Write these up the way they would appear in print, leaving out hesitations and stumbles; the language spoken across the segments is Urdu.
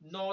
9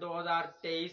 2023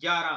11।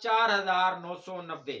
4990।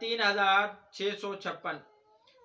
3656।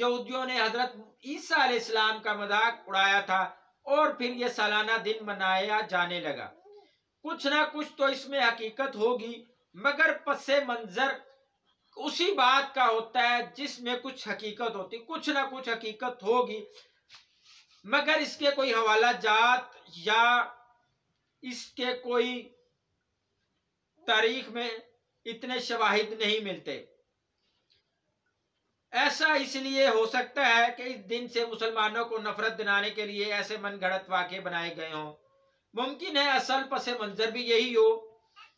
یہودیوں نے حضرت عیسیٰ علیہ السلام کا مذاق اڑایا تھا اور پھر یہ سالانہ دن منایا جانے لگا۔ کچھ نہ کچھ تو اس میں حقیقت ہوگی، مگر پس منظر اسی بات کا ہوتا ہے جس میں کچھ حقیقت ہوتی، کچھ نہ کچھ حقیقت ہوگی، مگر اس کے کوئی حوالہ جات یا اس کے کوئی تاریخ میں اتنے شواہد نہیں ملتے۔ ایسا اس لیے ہو سکتا ہے کہ اس دن سے مسلمانوں کو نفرت دلانے کے لیے ایسے من گھڑت واقعے بنائے گئے ہوں۔ ممکن ہے اصل پس منظر بھی یہی ہو،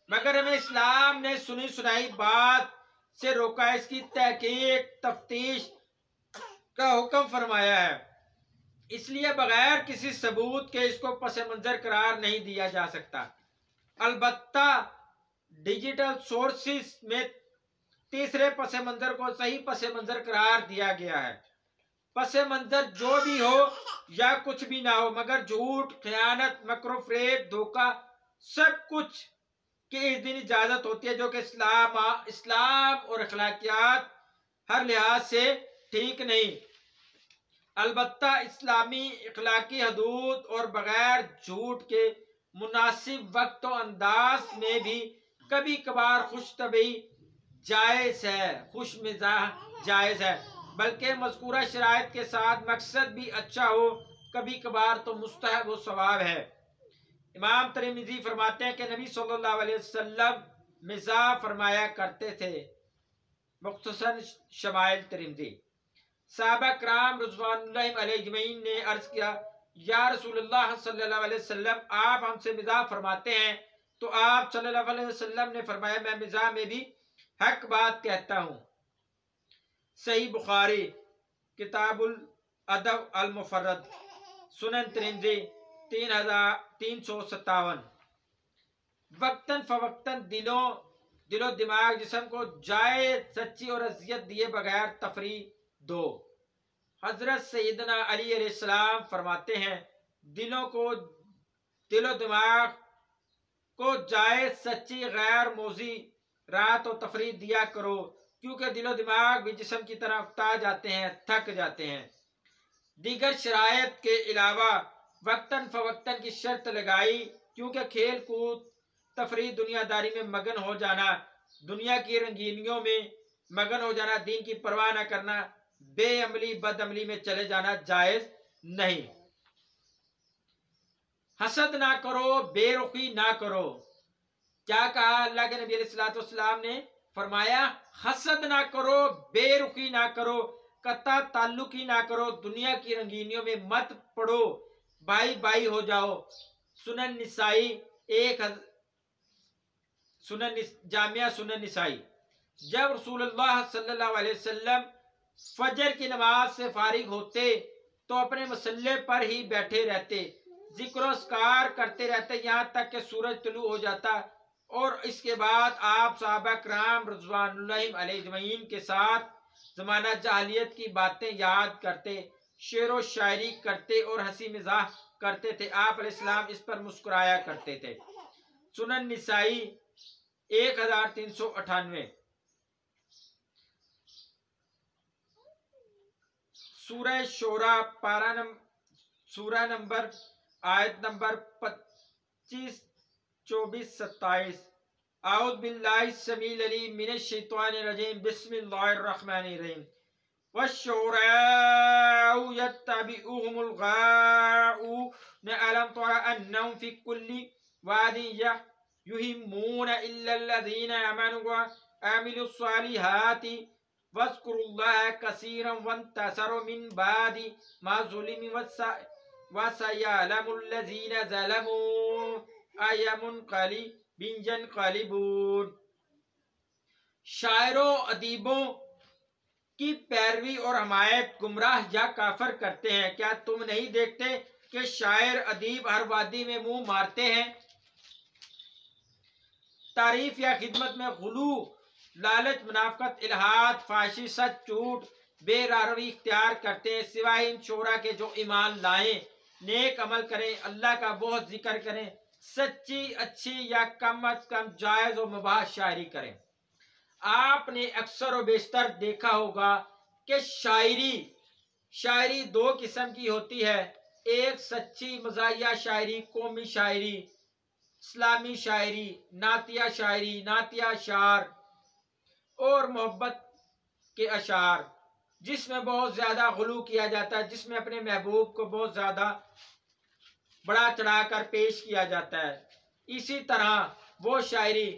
مگر ہمیں اسلام نے سنی سنائی بات سے روکا، اس کی تحقیق تفتیش کا حکم فرمایا ہے، اس لیے بغیر کسی ثبوت کے اس کو پس منظر قرار نہیں دیا جا سکتا۔ البتہ ڈیجیٹل سورسز میں تیسرے پس منظر کو صحیح پس منظر قرار دیا گیا ہے۔ پس منظر جو بھی ہو یا کچھ بھی نہ ہو، مگر جھوٹ، خیانت، مکر و فریب، دھوکہ، سب کچھ کی اس دن اجازت ہوتی ہے، جو کہ اسلام اور اخلاقیات ہر لحاظ سے ٹھیک نہیں۔ البتہ اسلامی اخلاقی حدود اور بغیر جھوٹ کے مناسب وقت و انداز میں بھی کبھی کبھار خوش طبعی جائز ہے، خوش مزاح جائز ہے، بلکہ مذکورہ شرائط کے ساتھ مقصد بھی اچھا ہو کبھی کبھار تو مستحب و ثواب ہے۔ امام ترمذی فرماتے ہیں کہ نبی صلی اللہ علیہ وسلم مزاح فرمایا کرتے تھے۔ مختصر شمائل ترمذی۔ صحابہ کرام رضوان اللہ علیہ اجمعین نے عرض کیا، یا رسول اللہ صلی اللہ علیہ وسلم، آپ ہم سے مزاح فرماتے ہیں؟ تو آپ صلی اللہ علیہ وسلم نے فرمایا، میں مزاح میں بھی حق بات کہتا ہوں۔ صحیح بخاری کتاب الادب المفرد، سنن ترمذی 3357۔ وقتاً فوقتاً دل و دماغ جسم کو جائز، سچی اور اذیت دیے بغیر تفریح دو۔ حضرت سیدنا علی علیہ السلام فرماتے ہیں، دل و دماغ کو جائز، سچی، غیر موزی راحت و تفریح دیا کرو، کیونکہ دل و دماغ بھی جسم کی طرح اکتا جاتے ہیں، تھک جاتے ہیں۔ دیگر شرائط کے علاوہ وقتاً فوقتاً کی شرط لگائی، کیونکہ کھیل کود، تفریح، دنیا داری میں مگن ہو جانا، دنیا کی رنگینیوں میں مگن ہو جانا، دین کی پرواہ نہ کرنا، بے عملی بد عملی میں چلے جانا جائز نہیں۔ حسد نہ کرو، بے رخی نہ کرو۔ کیا کہا اللہ کے نبی علیہ السلام نے؟ فرمایا حسد نہ کرو، بے رخی نہ کرو، قطع تعلقی نہ کرو، دنیا کی رنگینیوں میں مت پڑو، بائی بائی ہو جاؤ۔ سنن نسائی جامعہ سنن نسائی۔ جب رسول اللہ صلی اللہ علیہ وسلم فجر کی نماز سے فارغ ہوتے تو اپنے مصلے پر ہی بیٹھے رہتے، ذکر و اذکار کرتے رہتے یہاں تک کہ سورج طلوع ہو جاتا، اور اس کے بعد آپ صحابہ کرام رضوان اللہ علیہ اجمعین کے ساتھ زمانہ جاہلیت کی باتیں یاد کرتے، شعر و شاعری کرتے اور ہنسی مزاح کرتے تھے۔ آپ علیہ السلام اس پر مسکرایا کرتے تھے۔ سنن نسائی 1398۔ سورہ شورى سورہ نمبر آیت نمبر 25، 24، 27۔ اعوذ باللہ السمیع العلیم من الشیطان الرجیم، بسم اللہ الرحمن الرحیم۔ والشعراء يتبعهم الغاوون ألم تر أنهم في كل واد يهيمون إلا الذين آمنوا وعملوا الصالحات واذكروا الله كثيرا وانتصروا من بعد ما ظلموا وسيعلم الذين ظلموا أي منقلب ينقلبون۔ شاعروں ادیبوں کی پیروی اور حمایت گمراہ یا کافر کرتے ہیں۔ کیا تم نہیں دیکھتے کہ شاعر ادیب ہر وادی میں منہ مارتے ہیں؟ تعریف یا خدمت میں غلو، لالچ، منافقت، الحاد، فحاشی، سچ، جھوٹ، بے راروی اختیار کرتے ہیں، سوائے ان شعراء کے جو ایمان لائیں، نیک عمل کریں، اللہ کا بہت ذکر کریں، سچی، اچھی یا کم از کم جائز و مباح شاعری کریں۔ آپ نے اکثر و بیشتر دیکھا ہوگا کہ شاعری دو قسم کی ہوتی ہے، ایک سچی مزاحیہ شاعری، قومی شاعری، اسلامی شاعری، نعتیہ شاعری، نعتیہ اشعار اور محبت کے اشعار، جس میں بہت زیادہ غلو کیا جاتا ہے، جس میں اپنے محبوب کو بہت زیادہ بڑا چڑھا کر پیش کیا جاتا ہے۔ اسی طرح وہ شاعری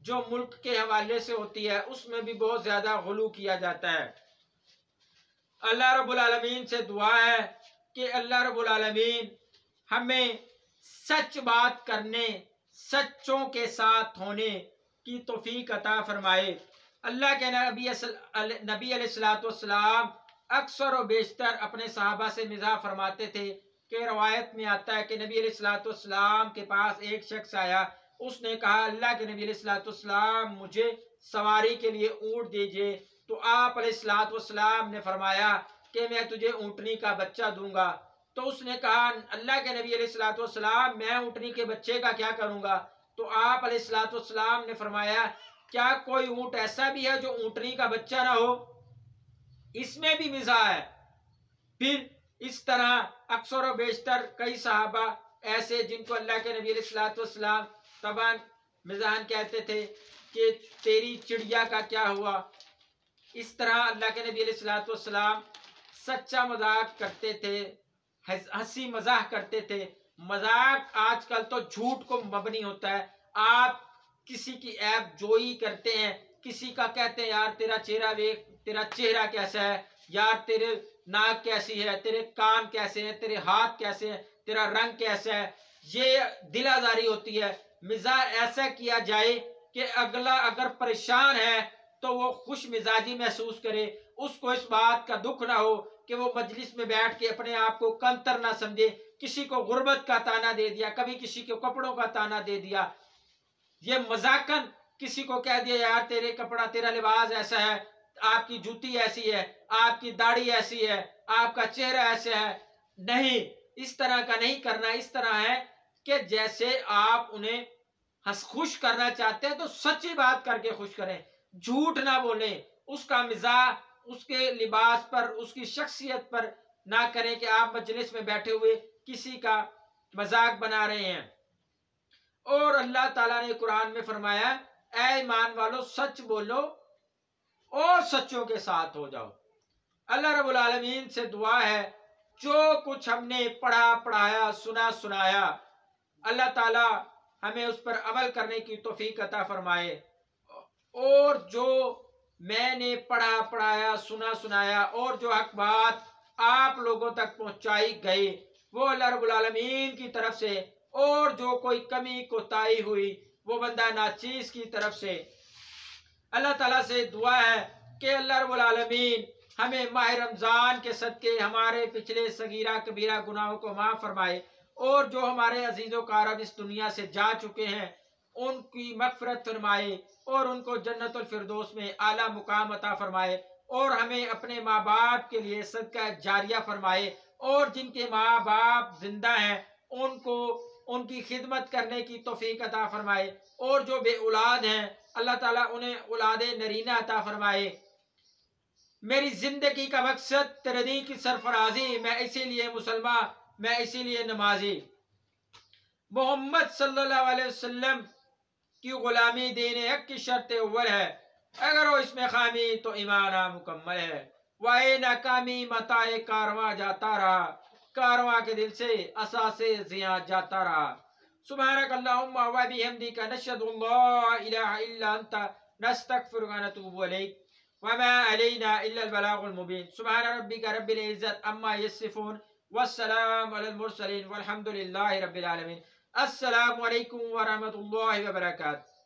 جو ملک کے حوالے سے ہوتی ہے اس میں بھی بہت زیادہ غلو کیا جاتا ہے۔ اللہ رب العالمین سے دعا ہے کہ اللہ رب العالمین ہمیں سچ بات کرنے، سچوں کے ساتھ ہونے کی توفیق عطا فرمائے۔ اللہ کے نبی علیہ السلام اکثر و بیشتر اپنے صحابہ سے مزاح فرماتے تھے کہ روایت میں آتا ہے کہ نبی علیہ السلام کے پاس ایک شخص آیا، اس نے کہا اللہ کے نبی علیہ السلام مجھے سواری کے لیے اونٹ دیجئے، تو آپ علیہ السلام نے فرمایا کہ میں تجھے اونٹنی کا بچہ دوں گا۔ تو اس نے کہا اللہ کے نبی علیہ السلام میں اونٹنی کے بچے کا کیا کروں گا؟ تو آپ علیہ السلام نے فرمایا کیا کوئی اونٹ ایسا بھی ہے جو اونٹنی کا بچہ نہ ہو؟ اس میں بھی مزاح ہے۔ پھر اس طرح اکثر و بیشتر کئی صحابہ ایسے جن کو اللہ کے نبی علیہ السلام طبعا مزاحن کہتے تھے کہ تیری چڑیا کا کیا ہوا؟ اس طرح اللہ کے نبی علیہ السلام سچا مذاق کرتے تھے، ہنسی مزاح کرتے تھے۔ مذاق آج کل تو جھوٹ کو مبنی ہوتا ہے، آپ کسی کی عیب جوئی کرتے ہیں، کسی کا کہتے ہیں یار تیرا چہرہ کیسا ہے، یار تیرے ناک کیسی ہے، تیرے کان کیسے ہیں، تیرے ہاتھ کیسے ہیں، تیرا رنگ کیسا ہے، یہ دل آزاری ہوتی ہے۔ مزاح ایسا کیا جائے کہ اگلا اگر پریشان ہے تو وہ خوش مزاجی محسوس کرے، اس کو اس بات کا دکھ نہ ہو کہ وہ مجلس میں بیٹھ کے اپنے آپ کو کمتر نہ سمجھے، کسی کو غربت کا تانا دے دیا، کبھی کسی کو کپڑوں کا تانا دے دیا، یہ مذاقن کسی کو کہہ دیا یار تیرے کپڑا، تیرا لباس ایسا ہے، آپ کی جوتی ایسی ہے، آپ کی داڑھی ایسی ہے، آپ کا چہرہ ایسا ہے۔ نہیں، اس طرح کا نہیں کرنا۔ اس طرح ہے کہ جیسے آپ انہیں خوش کرنا چاہتے ہیں تو سچی بات کر کے خوش کریں، جھوٹ نہ بولیں، اس کا مزاح اس کے لباس پر، اس کی شخصیت پر نہ کریں کہ آپ مجلس میں بیٹھے ہوئے کسی کا مذاق بنا رہے ہیں۔ اور اللہ تعالیٰ نے قرآن میں فرمایا اے ایمان والو سچ بولو اور سچوں کے ساتھ ہو جاؤ۔ اللہ رب العالمین سے دعا ہے جو کچھ ہم نے پڑھا پڑھایا، سنا سنایا، اللہ تعالیٰ ہمیں اس پر عمل کرنے کی توفیق عطا فرمائے، اور جو میں نے پڑھا پڑھایا، سنا سنایا اور جو حق بات آپ لوگوں تک پہنچائی گئی وہ اللہ رب العالمین کی طرف سے، اور جو کوئی کمی کوتاہی ہوئی وہ بندہ ناچیز کی طرف سے۔ اللہ تعالیٰ سے دعا ہے کہ اللہ رب العالمین ہمیں ماہ رمضان کے صدقے ہمارے پچھلے صغیرہ کبیرہ گناہوں کو معاف فرمائے، اور جو ہمارے عزیز و کارب اس دنیا سے جا چکے ہیں ان کی مغفرت فرمائے، اور ان کو جنت الفردوس میں اعلیٰ مقام عطا فرمائے، اور ہمیں اپنے ماں باپ کے لیے صدقہ جاریہ فرمائے، اور جن کے ماں باپ زندہ ہیں ان کو ان کی خدمت کرنے کی توفیق عطا فرمائے، اور جو بے اولاد ہیں اللہ تعالیٰ انہیں اولاد نرینہ عطا فرمائے۔ میری زندگی کا مقصد تیرے دین کی سرفرازی، میں اسی لیے مسلمان، میں اسی لیے نمازی۔ محمد صلی اللہ علیہ وسلم کی غلامی دین حق کی شرط اول ہے، اگر وہ اس میں خامی تو ایمان مکمل ہے۔ وَإِنْ ناکامی متاع کارواں جاتا رہا، کارواں کے دل سے اساسے زیاں جاتا رہا۔ سبحانک اللہم و بحمدک نشہد ان لا الہ الا انت نستغفرک و نتوب الیک وما علینا الا البلاغ المبین۔ سبحان ربک رب العزت عما یصفون والسلام علی المرسلین والحمد للہ رب العالمین۔ السلام علیکم ورحمۃ اللہ وبرکاتہ۔